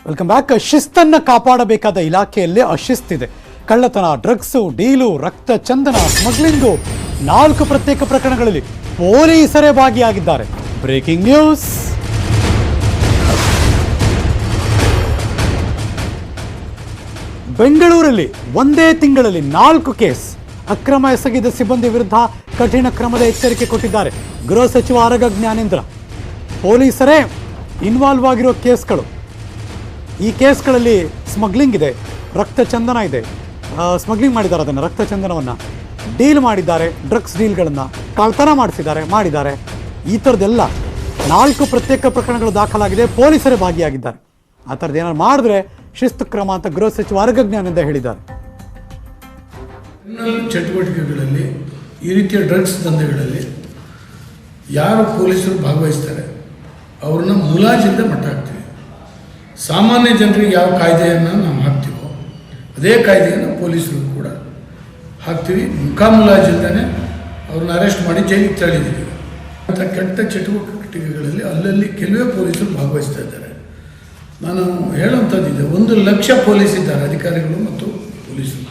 Welcome back. ಶಿಸ್ತನ್ನು ಕಾಪಾಡಬೇಕಾದ ಇಲಾಖೆಯಲ್ಲೇ ಅಶಿಸ್ತಿದೆ. ಕಳ್ಳತನ, drugs, deal, ರಕ್ತ ಚಂದನ, ಸ್ಮಗ್ಲಿಂಗು 4 ಪ್ರತ್ಯೇಕ ಪ್ರಕರಣಗಳಲ್ಲಿ ಪೊಲೀಸರೇ ಭಾಗಿಯಾಗಿದ್ದಾರೆ. Breaking news. ಬೆಂಗಳೂರಲ್ಲಿ ಒಂದೇ ತಿಂಗಳಲ್ಲಿ 4 ಕೇಸ್. ಅಕ್ರಮ ಎಸಗಿದ ಸಿಬ್ಬಂದಿ ವಿರುದ್ಧ ಕಠಿಣ ಕ್ರಮದ ಎಚ್ಚರಿಕೆ ಕೊಟ್ಟಿದ್ದಾರೆ ಗೃಹ ಸಚಿವ ಆರಗ ಜ್ಞಾನೇಂದ್ರ. ಪೊಲೀಸರೇ ಇನ್ವಾಲ್ವ್ ಆಗಿರೋ ಕೇಸ್ಗಳು. ಈ ಕೇಸ್ಗಳಲ್ಲಿ ಸ್ಮಗ್ಲಿಂಗ್ ಇದೆ, ರಕ್ತ ಚಂದನ ಇದೆ, ಸ್ಮಗ್ಲಿಂಗ್ ಮಾಡಿದ್ದಾರೆ, ಅದನ್ನು ರಕ್ತ ಚಂದನವನ್ನು ಡೀಲ್ ಮಾಡಿದ್ದಾರೆ, ಡ್ರಗ್ಸ್ ಡೀಲ್ಗಳನ್ನು ಕಳ್ತನ ಮಾಡಿದ್ದಾರೆ. ಈ ಥರದ್ದೆಲ್ಲ 4 ಪ್ರತ್ಯೇಕ ಪ್ರಕರಣಗಳು ದಾಖಲಾಗಿದೆ. ಪೊಲೀಸರೇ ಭಾಗಿಯಾಗಿದ್ದಾರೆ. ಆ ಥರದ್ದು ಏನಾದ್ರು ಮಾಡಿದ್ರೆ ಶಿಸ್ತು ಕ್ರಮ ಅಂತ ಗೃಹ ಸಚಿವ ಆರಗ ಜ್ಞಾನೇಂದ್ರ ಹೇಳಿದ್ದಾರೆ. ಕ್ರಿಮಿನಲ್ ಚಟುವಟಿಕೆಗಳಲ್ಲಿ ಈ ರೀತಿಯ ಡ್ರಗ್ಸ್ ದಂಧೆಗಳಲ್ಲಿ ಯಾರು ಪೊಲೀಸರು ಭಾಗವಹಿಸ್ತಾರೆ ಅವ್ರನ್ನ ಮುಲಾಜಿಂದ ಮಟ್ಟ ಹಾಕ್ತೀವಿ. ಸಾಮಾನ್ಯ ಜನರಿಗೆ ಯಾವ ಕಾಯ್ದೆಯನ್ನು ನಾವು ಹಾಕ್ತೀವೋ ಅದೇ ಕಾಯ್ದೆಯನ್ನು ಪೊಲೀಸರು ಕೂಡ ಹಾಕ್ತೀವಿ. ಮುಖಾಮುಲಾಜಿಂದನೇ ಅವ್ರನ್ನ ಅರೆಸ್ಟ್ ಮಾಡಿ ಜೈಲಿಗೆ ತಳ್ಳಿದ್ದೀವಿ. ಅಂತ ಕೆಟ್ಟ ಚಟುವಟಿಕೆಗಳಲ್ಲಿ ಅಲ್ಲಲ್ಲಿ ಕೆಲವೇ ಪೊಲೀಸರು ಭಾಗವಹಿಸ್ತಾ ಇದ್ದಾರೆ. ನಾನು ಹೇಳುವಂಥದ್ದಿದೆ, 1 ಲಕ್ಷ ಪೊಲೀಸ್ ಇದ್ದಾರೆ, ಅಧಿಕಾರಿಗಳು ಮತ್ತು ಪೊಲೀಸರು.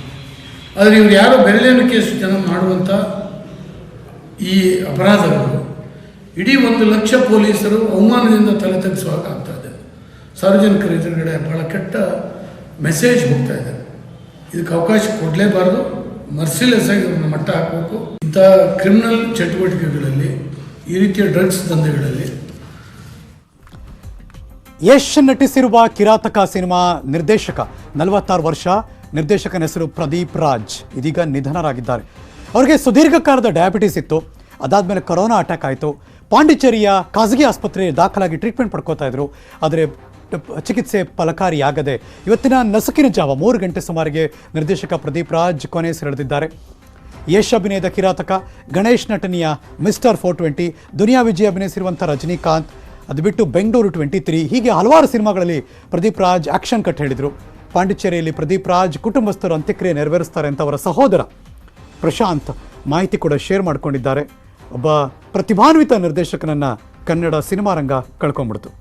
ಆದರೆ ಇವರು ಯಾರೋ ಬೆರಳೆಣಿಕೆಯಷ್ಟು ಜನ ಮಾಡುವಂಥ ಈ ಅಪರಾಧಗಳು ಇಡೀ 1 ಲಕ್ಷ ಪೊಲೀಸರು ಅವಮಾನದಿಂದ ತಲೆ ತಗ್ಗಿಸುವಾಗ ಆಗ್ತಾ ಇದೆ. ಸಾರ್ವಜನಿಕರ ಎದುರುಗಡೆ ಭಾಳ ಕೆಟ್ಟ ಮೆಸೇಜ್ ಹೋಗ್ತಾ ಇದೆ. ಇದಕ್ಕೆ ಅವಕಾಶ ಕೊಡಲೇಬಾರ್ದು. ಮರ್ಸಿಲೆಸ್ ಆಗಿ ಇವ್ರನ್ನ ಮಟ್ಟ ಹಾಕಬೇಕು. ಇಂಥ ಕ್ರಿಮಿನಲ್ ಚಟುವಟಿಕೆಗಳಲ್ಲಿ ಈ ರೀತಿಯ ಡ್ರಗ್ಸ್ ದಂಧೆಗಳಲ್ಲಿ ಯಶ್ ನಟಿಸಿರುವ ಕಿರಾತಕ ಸಿನಿಮಾ ನಿರ್ದೇಶಕ 46 ವರ್ಷ. ನಿರ್ದೇಶಕನ ಹೆಸರು ಪ್ರದೀಪ್ ರಾಜ್. ಇದೀಗ ನಿಧನರಾಗಿದ್ದಾರೆ. ಅವರಿಗೆ ಸುದೀರ್ಘಕಾಲದ ಡಯಾಬಿಟಿಸ್ ಇತ್ತು. ಅದಾದಮೇಲೆ ಕೊರೋನಾ ಅಟ್ಯಾಕ್ ಆಯಿತು. ಪಾಂಡಿಚೇರಿಯ ಖಾಸಗಿ ಆಸ್ಪತ್ರೆಯಲ್ಲಿ ದಾಖಲಾಗಿ ಟ್ರೀಟ್ಮೆಂಟ್ ಪಡ್ಕೋತಾ ಇದ್ರು. ಆದರೆ ಚಿಕಿತ್ಸೆ ಫಲಕಾರಿಯಾಗದೆ ಇವತ್ತಿನ ನಸುಕಿನ ಜಾವ 3 ಗಂಟೆ ಸುಮಾರಿಗೆ ನಿರ್ದೇಶಕ ಪ್ರದೀಪ್ ರಾಜ್ ಕೊನೆಯುಸಿರೆಳೆದಿದ್ದಾರೆ. ಯಶ್ ಅಭಿನಯದ ಕಿರಾತಕ, ಗಣೇಶ್ ನಟನೆಯ ಮಿಸ್ಟರ್ 420, ದುನಿಯಾ ವಿಜಯ್ ಅಭಿನಯಿಸಿರುವಂಥ ರಜನಿಕಾಂತ್, ಅದು ಬಿಟ್ಟು ಬೆಂಗಳೂರು 23, ಹೀಗೆ ಹಲವಾರು ಸಿನಿಮಾಗಳಲ್ಲಿ ಪ್ರದೀಪ್ ರಾಜ್ ಆಕ್ಷನ್ ಕಟ್ ಹೇಳಿದರು. ಪಾಂಡಿಚೇರಿಯಲ್ಲಿ ಪ್ರದೀಪ್ ರಾಜ್ ಕುಟುಂಬಸ್ಥರು ಅಂತ್ಯಕ್ರಿಯೆ ನೆರವೇರಿಸ್ತಾರೆ ಅಂತ ಅವರ ಸಹೋದರ ಪ್ರಶಾಂತ್ ಮಾಹಿತಿ ಕೂಡ ಶೇರ್ ಮಾಡಿಕೊಂಡಿದ್ದಾರೆ. ಒಬ್ಬ ಪ್ರತಿಭಾನ್ವಿತ ನಿರ್ದೇಶಕನನ್ನು ಕನ್ನಡ ಸಿನಿಮಾ ರಂಗ ಕಳ್ಕೊಂಡ್ಬಿಡ್ತು.